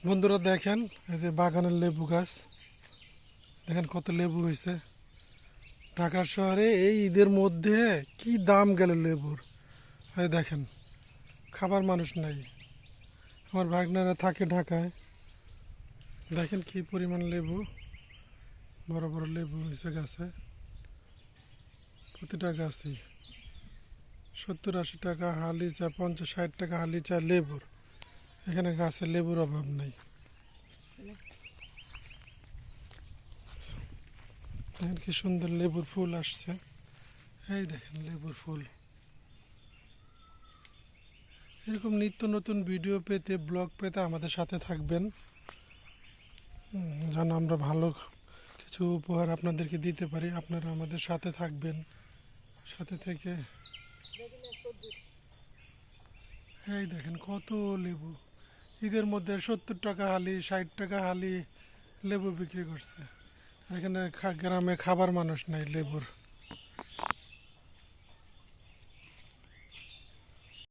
বন্ধুরা দেখেন, এই যে বাগানের লেবু গাছ দেখেন কত লেবু হয়েছে। ঢাকা শহরে এই ঈদের মধ্যে কি দাম গেল লেবুর। এই দেখেন, খাবার মানুষ নাই। আমার ভাগনারা থাকে ঢাকায়। দেখেন কি পরিমাণ লেবু, বড় বড় লেবু হয়েছে গাছে। প্রতিটা গাছই 70-80 টাকা হালিচা, 50-60 টাকা হালিচা লেবুর। এখানে গাছে লেবুর অভাব নাই। দেখেন কি সুন্দর লেবুর ফুল আসছে। এই দেখেন লেবুর ফুল। এরকম নিত্য নতুন ভিডিও পেতে, ব্লগ পেতে আমাদের সাথে থাকবেন, যেন আমরা ভালো কিছু উপহার আপনাদেরকে দিতে পারি। আপনারা আমাদের সাথে থাকবেন, সাথে থেকে। এই দেখেন কত লেবু। ঈদের মধ্যে 70 টাকা হালি, 60 টাকা হালি লেবু বিক্রি করছে। আর এখানে গ্রামে খাবার মানুষ নাই লেবুর।